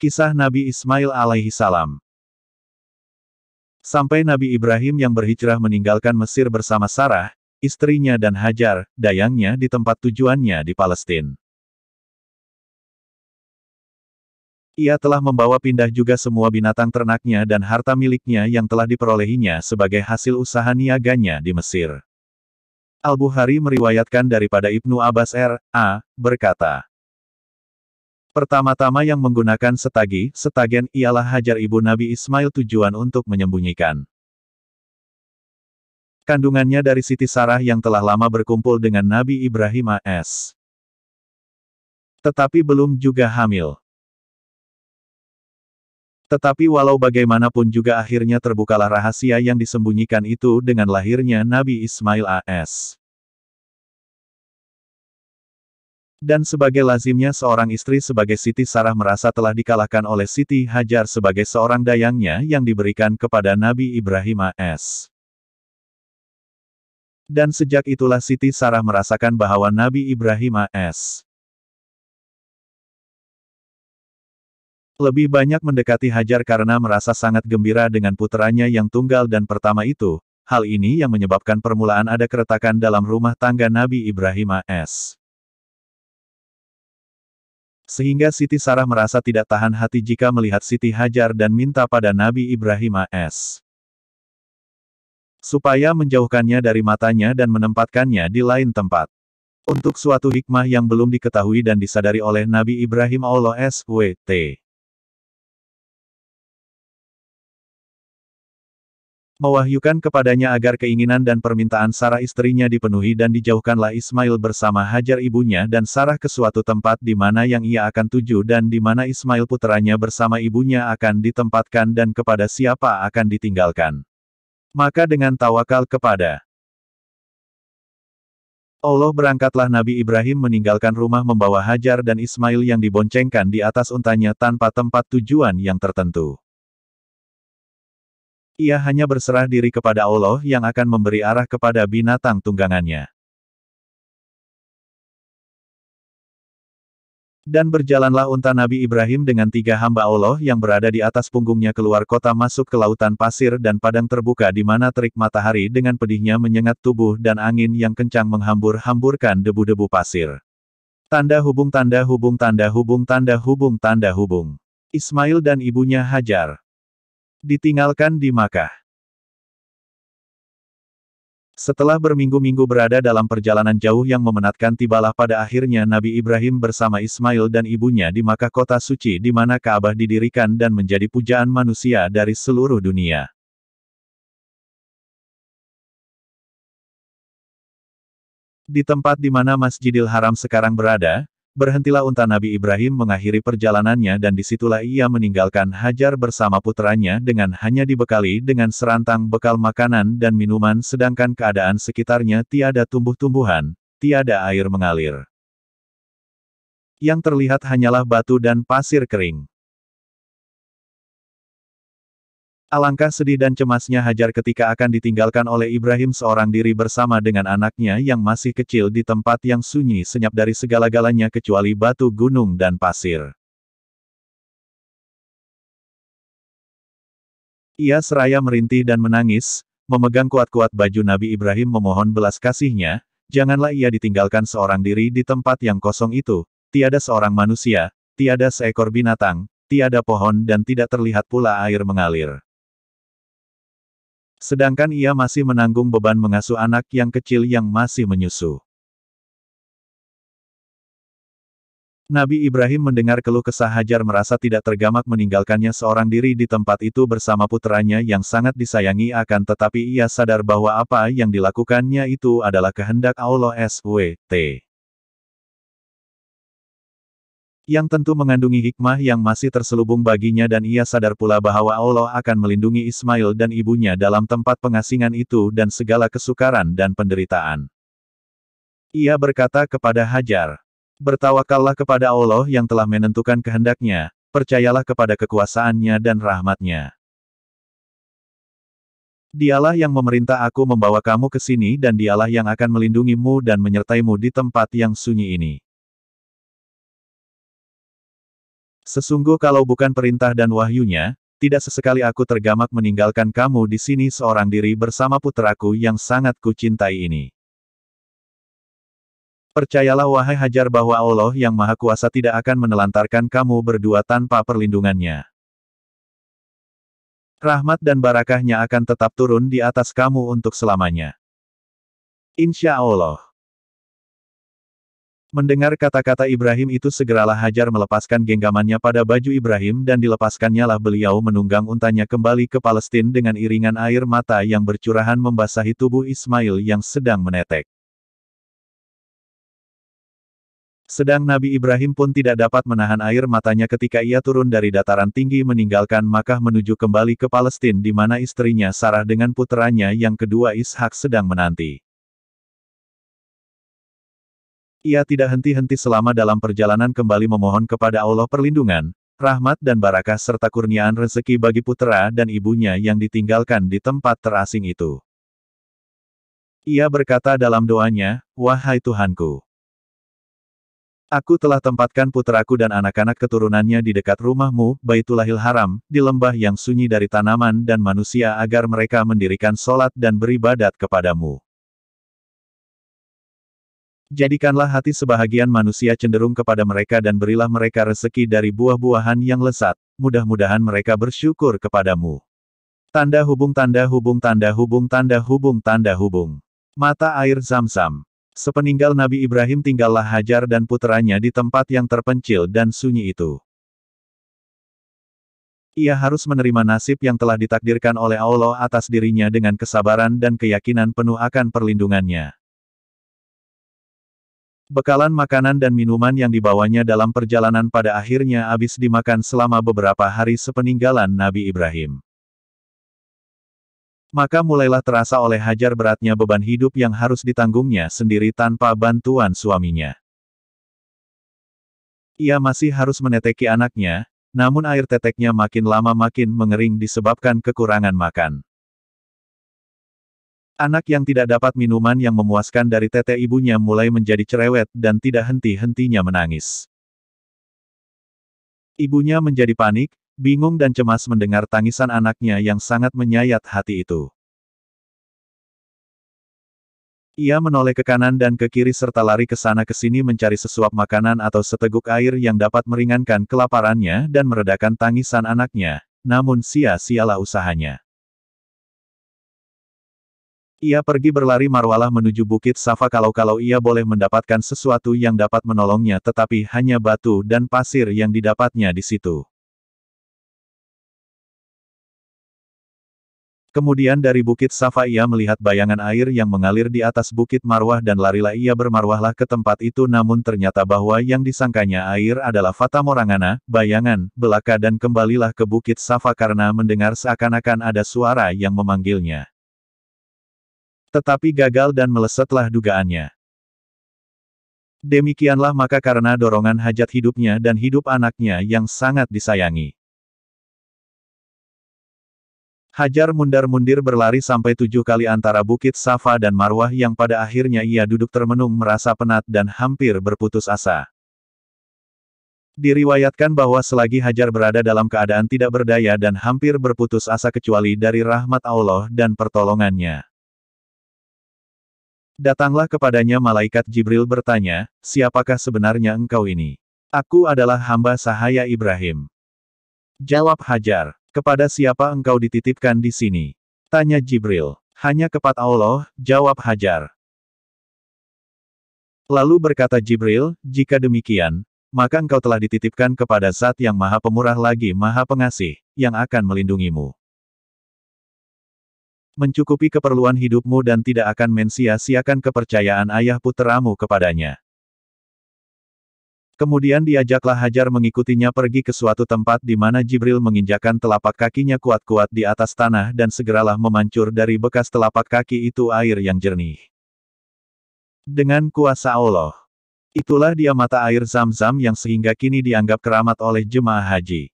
Kisah Nabi Ismail alaihi salam. Sampai Nabi Ibrahim yang berhijrah meninggalkan Mesir bersama Sarah, istrinya dan Hajar, dayangnya di tempat tujuannya di Palestina. Ia telah membawa pindah juga semua binatang ternaknya dan harta miliknya yang telah diperolehinya sebagai hasil usaha niaganya di Mesir. Al-Bukhari meriwayatkan daripada Ibnu Abbas R.A. berkata, pertama-tama yang menggunakan setagen ialah Hajar ibu Nabi Ismail tujuan untuk menyembunyikan kandungannya dari Siti Sarah yang telah lama berkumpul dengan Nabi Ibrahim a.s. Tetapi belum juga hamil. Tetapi walau bagaimanapun juga akhirnya terbukalah rahasia yang disembunyikan itu dengan lahirnya Nabi Ismail a.s. Dan sebagai lazimnya seorang istri sebagai Siti Sarah merasa telah dikalahkan oleh Siti Hajar sebagai seorang dayangnya yang diberikan kepada Nabi Ibrahim a.s. Dan sejak itulah Siti Sarah merasakan bahwa Nabi Ibrahim a.s. lebih banyak mendekati Hajar karena merasa sangat gembira dengan puteranya yang tunggal dan pertama itu. Hal ini yang menyebabkan permulaan ada keretakan dalam rumah tangga Nabi Ibrahim a.s. Sehingga Siti Sarah merasa tidak tahan hati jika melihat Siti Hajar dan minta pada Nabi Ibrahim a.s. supaya menjauhkannya dari matanya dan menempatkannya di lain tempat. Untuk suatu hikmah yang belum diketahui dan disadari oleh Nabi Ibrahim Allah SWT. Mewahyukan kepadanya agar keinginan dan permintaan Sarah istrinya dipenuhi dan dijauhkanlah Ismail bersama Hajar ibunya dan Sarah ke suatu tempat di mana yang ia akan tuju dan di mana Ismail puteranya bersama ibunya akan ditempatkan dan kepada siapa akan ditinggalkan. Maka dengan tawakal kepada Allah berangkatlah Nabi Ibrahim meninggalkan rumah membawa Hajar dan Ismail yang diboncengkan di atas untanya tanpa tempat tujuan yang tertentu. Ia hanya berserah diri kepada Allah yang akan memberi arah kepada binatang tunggangannya. Dan berjalanlah unta Nabi Ibrahim dengan 3 hamba Allah yang berada di atas punggungnya keluar kota masuk ke lautan pasir dan padang terbuka di mana terik matahari dengan pedihnya menyengat tubuh dan angin yang kencang menghambur-hamburkan debu-debu pasir. Tanda hubung tanda hubung tanda hubung tanda hubung tanda hubung. Ismail dan ibunya Hajar ditinggalkan di Makkah. Setelah berminggu-minggu berada dalam perjalanan jauh yang memenatkan tibalah pada akhirnya Nabi Ibrahim bersama Ismail dan ibunya di Makkah kota suci di mana Ka'bah didirikan dan menjadi pujaan manusia dari seluruh dunia. Di tempat di mana Masjidil Haram sekarang berada, berhentilah unta Nabi Ibrahim mengakhiri perjalanannya dan disitulah ia meninggalkan Hajar bersama putranya dengan hanya dibekali dengan serantang bekal makanan dan minuman sedangkan keadaan sekitarnya tiada tumbuh-tumbuhan, tiada air mengalir. Yang terlihat hanyalah batu dan pasir kering. Alangkah sedih dan cemasnya Hajar ketika akan ditinggalkan oleh Ibrahim seorang diri bersama dengan anaknya yang masih kecil di tempat yang sunyi senyap dari segala-galanya kecuali batu gunung dan pasir. Ia seraya merintih dan menangis, memegang kuat-kuat baju Nabi Ibrahim memohon belas kasihnya, janganlah ia ditinggalkan seorang diri di tempat yang kosong itu, tiada seorang manusia, tiada seekor binatang, tiada pohon dan tidak terlihat pula air mengalir. Sedangkan ia masih menanggung beban mengasuh anak yang kecil yang masih menyusu. Nabi Ibrahim mendengar keluh kesah Hajar merasa tidak tergamak meninggalkannya seorang diri di tempat itu bersama putranya yang sangat disayangi akan tetapi ia sadar bahwa apa yang dilakukannya itu adalah kehendak Allah SWT. Yang tentu mengandungi hikmah yang masih terselubung baginya dan ia sadar pula bahwa Allah akan melindungi Ismail dan ibunya dalam tempat pengasingan itu dan segala kesukaran dan penderitaan. Ia berkata kepada Hajar, bertawakallah kepada Allah yang telah menentukan kehendaknya, percayalah kepada kekuasaannya dan rahmatnya. Dialah yang memerintah aku membawa kamu ke sini dan dialah yang akan melindungimu dan menyertaimu di tempat yang sunyi ini. Sesungguh kalau bukan perintah dan wahyunya, tidak sesekali aku tergamak meninggalkan kamu di sini seorang diri bersama putraku yang sangat kucintai ini. Percayalah wahai Hajar bahwa Allah yang Maha Kuasa tidak akan menelantarkan kamu berdua tanpa perlindungannya. Rahmat dan barakahnya akan tetap turun di atas kamu untuk selamanya. Insya Allah. Mendengar kata-kata Ibrahim itu segeralah Hajar melepaskan genggamannya pada baju Ibrahim dan dilepaskannya lah beliau menunggang untanya kembali ke Palestina dengan iringan air mata yang bercurahan membasahi tubuh Ismail yang sedang menetek. Sedang Nabi Ibrahim pun tidak dapat menahan air matanya ketika ia turun dari dataran tinggi meninggalkan Makkah menuju kembali ke Palestina di mana istrinya Sarah dengan puteranya yang kedua Ishak sedang menanti. Ia tidak henti-henti selama dalam perjalanan kembali memohon kepada Allah perlindungan, rahmat dan barakah serta kurniaan rezeki bagi putera dan ibunya yang ditinggalkan di tempat terasing itu. Ia berkata dalam doanya, "Wahai Tuhanku, aku telah tempatkan puteraku dan anak-anak keturunannya di dekat rumahmu, Baitullahil Haram, di lembah yang sunyi dari tanaman dan manusia agar mereka mendirikan sholat dan beribadat kepadamu. Jadikanlah hati sebahagian manusia cenderung kepada mereka dan berilah mereka rezeki dari buah-buahan yang lezat, mudah-mudahan mereka bersyukur kepadamu." Tanda hubung tanda hubung tanda hubung tanda hubung tanda hubung. Mata air Zam-Zam. Sepeninggal Nabi Ibrahim tinggallah Hajar dan puteranya di tempat yang terpencil dan sunyi itu. Ia harus menerima nasib yang telah ditakdirkan oleh Allah atas dirinya dengan kesabaran dan keyakinan penuh akan perlindungannya. Bekalan makanan dan minuman yang dibawanya dalam perjalanan pada akhirnya habis dimakan selama beberapa hari sepeninggalan Nabi Ibrahim. Maka mulailah terasa oleh Hajar beratnya beban hidup yang harus ditanggungnya sendiri tanpa bantuan suaminya. Ia masih harus meneteki anaknya, namun air teteknya makin lama makin mengering disebabkan kekurangan makan. Anak yang tidak dapat minuman yang memuaskan dari tete ibunya mulai menjadi cerewet dan tidak henti-hentinya menangis. Ibunya menjadi panik, bingung dan cemas mendengar tangisan anaknya yang sangat menyayat hati itu. Ia menoleh ke kanan dan ke kiri serta lari ke sana ke sini mencari sesuap makanan atau seteguk air yang dapat meringankan kelaparannya dan meredakan tangisan anaknya, namun sia-sialah usahanya. Ia pergi berlari marwalah menuju Bukit Safa kalau ia boleh mendapatkan sesuatu yang dapat menolongnya tetapi hanya batu dan pasir yang didapatnya di situ. Kemudian dari Bukit Safa ia melihat bayangan air yang mengalir di atas Bukit Marwah dan larilah ia bermarwahlah ke tempat itu namun ternyata bahwa yang disangkanya air adalah Fata Morgana, bayangan, belaka dan kembalilah ke Bukit Safa karena mendengar seakan-akan ada suara yang memanggilnya. Tetapi gagal dan melesetlah dugaannya. Demikianlah maka karena dorongan hajat hidupnya dan hidup anaknya yang sangat disayangi. Hajar mundar-mundir berlari sampai 7 kali antara Bukit Safa dan Marwah yang pada akhirnya ia duduk termenung merasa penat dan hampir berputus asa. Diriwayatkan bahwa selagi Hajar berada dalam keadaan tidak berdaya dan hampir berputus asa kecuali dari rahmat Allah dan pertolongannya. Datanglah kepadanya malaikat Jibril bertanya, "Siapakah sebenarnya engkau ini?" "Aku adalah hamba sahaya Ibrahim." Jawab Hajar. "Kepada siapa engkau dititipkan di sini?" Tanya Jibril. "Hanya kepada Allah," jawab Hajar. Lalu berkata Jibril, "Jika demikian, maka engkau telah dititipkan kepada Zat yang Maha Pemurah lagi Maha Pengasih, yang akan melindungimu. Mencukupi keperluan hidupmu dan tidak akan mensia-siakan kepercayaan ayah puteramu kepadanya." Kemudian diajaklah Hajar mengikutinya pergi ke suatu tempat di mana Jibril menginjakkan telapak kakinya kuat-kuat di atas tanah dan segeralah memancur dari bekas telapak kaki itu air yang jernih. Dengan kuasa Allah. Itulah dia mata air Zam-Zam yang sehingga kini dianggap keramat oleh jemaah haji.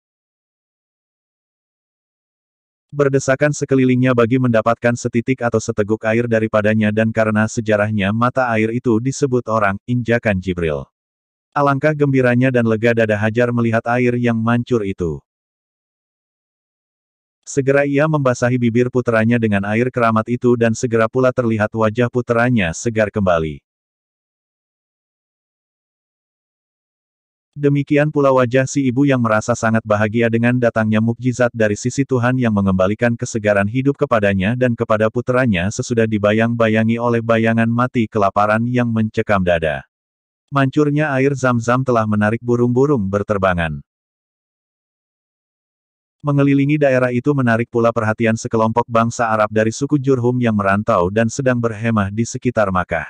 Berdesakan sekelilingnya bagi mendapatkan setitik atau seteguk air daripadanya dan karena sejarahnya mata air itu disebut orang, injakan Jibril. Alangkah gembiranya dan lega dada Hajar melihat air yang mancur itu. Segera ia membasahi bibir puteranya dengan air keramat itu dan segera pula terlihat wajah puteranya segar kembali. Demikian pula wajah si ibu yang merasa sangat bahagia dengan datangnya mukjizat dari sisi Tuhan yang mengembalikan kesegaran hidup kepadanya dan kepada puteranya sesudah dibayang-bayangi oleh bayangan mati kelaparan yang mencekam dada. Mancurnya air Zam-Zam telah menarik burung-burung berterbangan. Mengelilingi daerah itu menarik pula perhatian sekelompok bangsa Arab dari suku Jurhum yang merantau dan sedang berhemah di sekitar Makkah.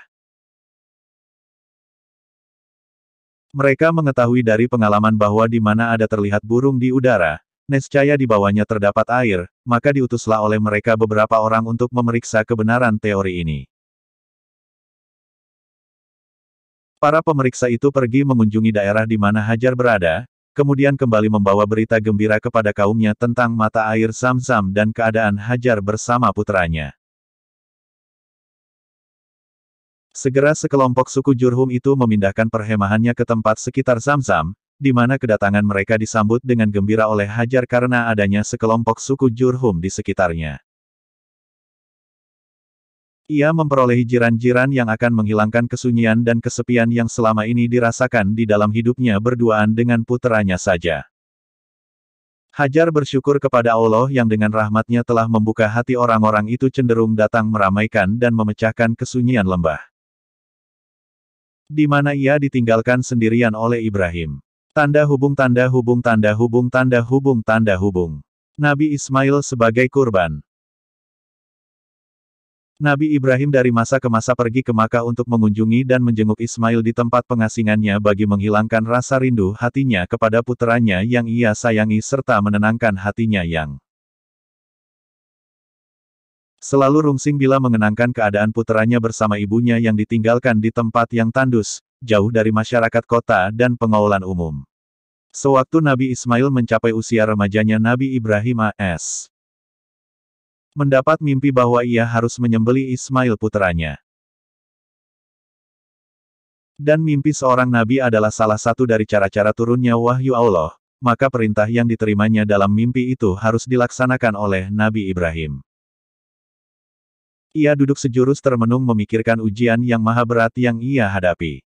Mereka mengetahui dari pengalaman bahwa di mana ada terlihat burung di udara, nescaya di bawahnya terdapat air, maka diutuslah oleh mereka beberapa orang untuk memeriksa kebenaran teori ini. Para pemeriksa itu pergi mengunjungi daerah di mana Hajar berada, kemudian kembali membawa berita gembira kepada kaumnya tentang mata air Zam-Zam dan keadaan Hajar bersama putranya. Segera sekelompok suku Jurhum itu memindahkan perhemahannya ke tempat sekitar Zam-Zam, di mana kedatangan mereka disambut dengan gembira oleh Hajar karena adanya sekelompok suku Jurhum di sekitarnya. Ia memperolehi jiran-jiran yang akan menghilangkan kesunyian dan kesepian yang selama ini dirasakan di dalam hidupnya berduaan dengan puteranya saja. Hajar bersyukur kepada Allah yang dengan rahmatnya telah membuka hati orang-orang itu cenderung datang meramaikan dan memecahkan kesunyian lembah. Di mana ia ditinggalkan sendirian oleh Ibrahim. Tanda hubung tanda hubung tanda hubung tanda hubung tanda hubung. Nabi Ismail sebagai kurban. Nabi Ibrahim dari masa ke masa pergi ke Makkah untuk mengunjungi dan menjenguk Ismail di tempat pengasingannya bagi menghilangkan rasa rindu hatinya kepada puteranya yang ia sayangi serta menenangkan hatinya yang selalu rungsing bila mengenangkan keadaan puteranya bersama ibunya yang ditinggalkan di tempat yang tandus, jauh dari masyarakat kota dan pengaulan umum. Sewaktu Nabi Ismail mencapai usia remajanya, Nabi Ibrahim a.s. mendapat mimpi bahwa ia harus menyembelih Ismail puteranya. Dan mimpi seorang nabi adalah salah satu dari cara-cara turunnya wahyu Allah, maka perintah yang diterimanya dalam mimpi itu harus dilaksanakan oleh Nabi Ibrahim. Ia duduk sejurus termenung memikirkan ujian yang maha berat yang ia hadapi.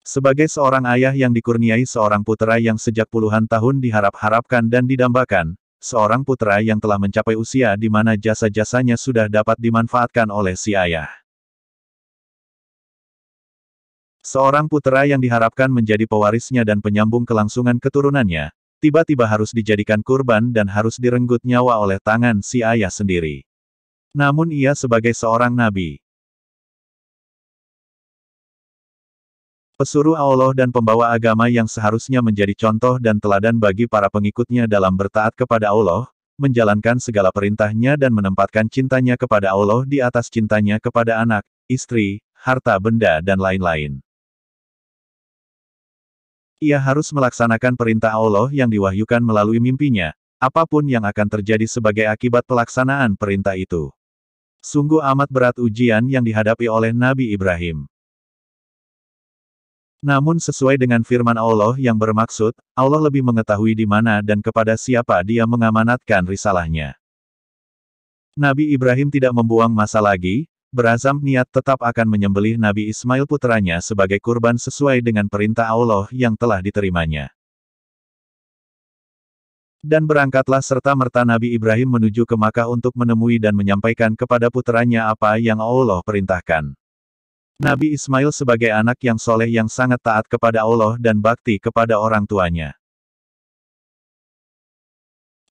Sebagai seorang ayah yang dikurniai seorang putera yang sejak puluhan tahun diharap-harapkan dan didambakan, seorang putera yang telah mencapai usia di mana jasa-jasanya sudah dapat dimanfaatkan oleh si ayah. Seorang putera yang diharapkan menjadi pewarisnya dan penyambung kelangsungan keturunannya, tiba-tiba harus dijadikan kurban dan harus direnggut nyawa oleh tangan si ayah sendiri. Namun ia sebagai seorang nabi, pesuruh Allah dan pembawa agama yang seharusnya menjadi contoh dan teladan bagi para pengikutnya dalam bertaat kepada Allah, menjalankan segala perintahnya dan menempatkan cintanya kepada Allah di atas cintanya kepada anak, istri, harta benda dan lain-lain. Ia harus melaksanakan perintah Allah yang diwahyukan melalui mimpinya, apapun yang akan terjadi sebagai akibat pelaksanaan perintah itu. Sungguh amat berat ujian yang dihadapi oleh Nabi Ibrahim. Namun sesuai dengan firman Allah yang bermaksud, Allah lebih mengetahui di mana dan kepada siapa Dia mengamanatkan risalahnya. Nabi Ibrahim tidak membuang masa lagi, berazam niat tetap akan menyembelih Nabi Ismail puteranya sebagai kurban sesuai dengan perintah Allah yang telah diterimanya. Dan berangkatlah serta-merta Nabi Ibrahim menuju ke Makkah untuk menemui dan menyampaikan kepada puteranya apa yang Allah perintahkan. Nabi Ismail sebagai anak yang soleh yang sangat taat kepada Allah dan bakti kepada orang tuanya.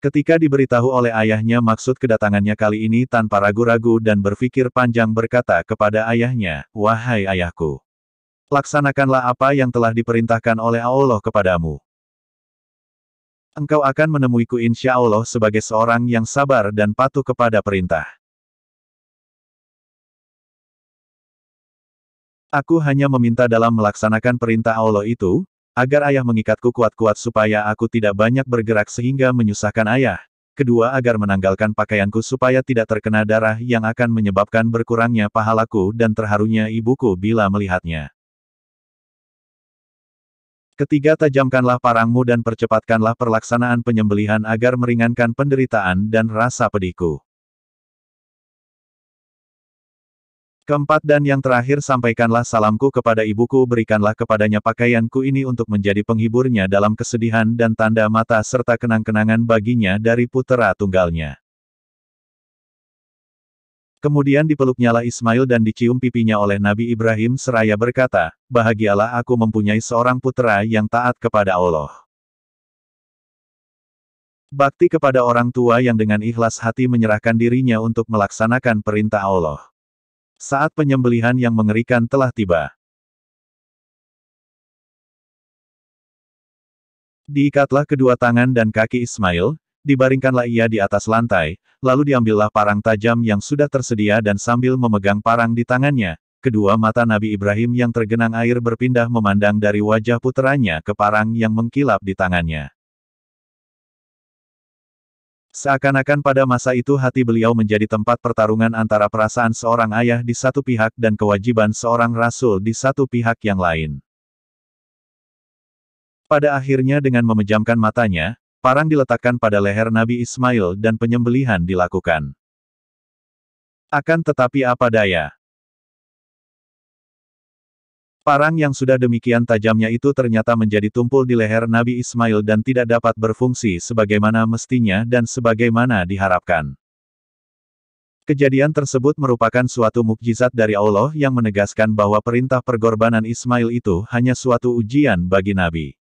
Ketika diberitahu oleh ayahnya maksud kedatangannya kali ini tanpa ragu-ragu dan berpikir panjang berkata kepada ayahnya, "Wahai ayahku, laksanakanlah apa yang telah diperintahkan oleh Allah kepadamu. Engkau akan menemuiku insya Allah sebagai seorang yang sabar dan patuh kepada perintah. Aku hanya meminta dalam melaksanakan perintah Allah itu, agar ayah mengikatku kuat-kuat supaya aku tidak banyak bergerak sehingga menyusahkan ayah, kedua agar menanggalkan pakaianku supaya tidak terkena darah yang akan menyebabkan berkurangnya pahalaku dan terharunya ibuku bila melihatnya. Ketiga, tajamkanlah parangmu dan percepatkanlah pelaksanaan penyembelihan agar meringankan penderitaan dan rasa pedihku. Keempat dan yang terakhir, sampaikanlah salamku kepada ibuku, berikanlah kepadanya pakaianku ini untuk menjadi penghiburnya dalam kesedihan dan tanda mata serta kenang-kenangan baginya dari putera tunggalnya. Kemudian dipeluknyalah Ismail dan dicium pipinya oleh Nabi Ibrahim seraya berkata, bahagialah aku mempunyai seorang putera yang taat kepada Allah. Bakti kepada orang tua yang dengan ikhlas hati menyerahkan dirinya untuk melaksanakan perintah Allah. Saat penyembelihan yang mengerikan telah tiba. Diikatlah kedua tangan dan kaki Ismail, dibaringkanlah ia di atas lantai, lalu diambillah parang tajam yang sudah tersedia dan sambil memegang parang di tangannya, kedua mata Nabi Ibrahim yang tergenang air berpindah memandang dari wajah puteranya ke parang yang mengkilap di tangannya. Seakan-akan pada masa itu hati beliau menjadi tempat pertarungan antara perasaan seorang ayah di satu pihak dan kewajiban seorang rasul di satu pihak yang lain. Pada akhirnya dengan memejamkan matanya, parang diletakkan pada leher Nabi Ismail dan penyembelihan dilakukan. Akan tetapi apa daya? Parang yang sudah demikian tajamnya itu ternyata menjadi tumpul di leher Nabi Ismail dan tidak dapat berfungsi sebagaimana mestinya dan sebagaimana diharapkan. Kejadian tersebut merupakan suatu mukjizat dari Allah yang menegaskan bahwa perintah pengorbanan Ismail itu hanya suatu ujian bagi Nabi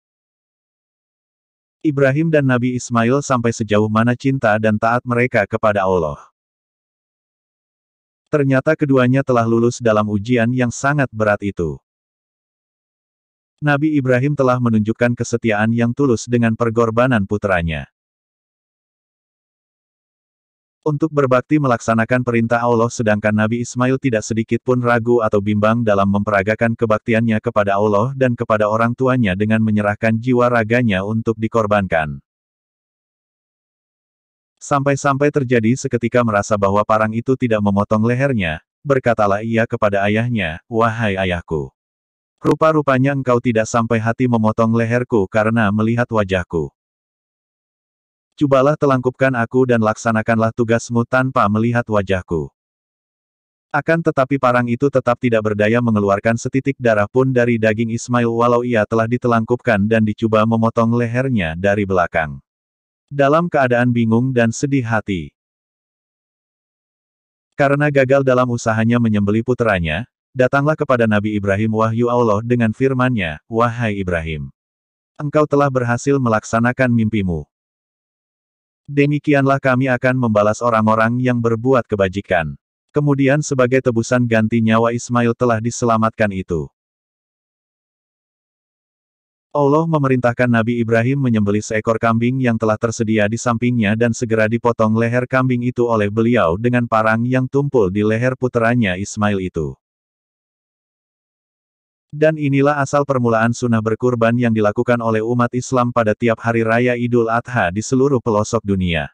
Ibrahim dan Nabi Ismail sampai sejauh mana cinta dan taat mereka kepada Allah. Ternyata keduanya telah lulus dalam ujian yang sangat berat itu. Nabi Ibrahim telah menunjukkan kesetiaan yang tulus dengan pengorbanan puteranya. Untuk berbakti melaksanakan perintah Allah sedangkan Nabi Ismail tidak sedikit pun ragu atau bimbang dalam memperagakan kebaktiannya kepada Allah dan kepada orang tuanya dengan menyerahkan jiwa raganya untuk dikorbankan. Sampai-sampai terjadi seketika merasa bahwa parang itu tidak memotong lehernya, berkatalah ia kepada ayahnya, wahai ayahku. Rupa-rupanya engkau tidak sampai hati memotong leherku karena melihat wajahku. Cobalah telangkupkan aku dan laksanakanlah tugasmu tanpa melihat wajahku. Akan tetapi parang itu tetap tidak berdaya mengeluarkan setitik darah pun dari daging Ismail walau ia telah ditelangkupkan dan dicoba memotong lehernya dari belakang. Dalam keadaan bingung dan sedih hati. Karena gagal dalam usahanya menyembelih puteranya, datanglah kepada Nabi Ibrahim wahyu Allah dengan firman-Nya, wahai Ibrahim. Engkau telah berhasil melaksanakan mimpimu. Demikianlah kami akan membalas orang-orang yang berbuat kebajikan. Kemudian sebagai tebusan ganti nyawa Ismail telah diselamatkan itu. Allah memerintahkan Nabi Ibrahim menyembelih seekor kambing yang telah tersedia di sampingnya dan segera dipotong leher kambing itu oleh beliau dengan parang yang tumpul di leher puteranya Ismail itu. Dan inilah asal permulaan sunnah berkurban yang dilakukan oleh umat Islam pada tiap hari raya Idul Adha di seluruh pelosok dunia.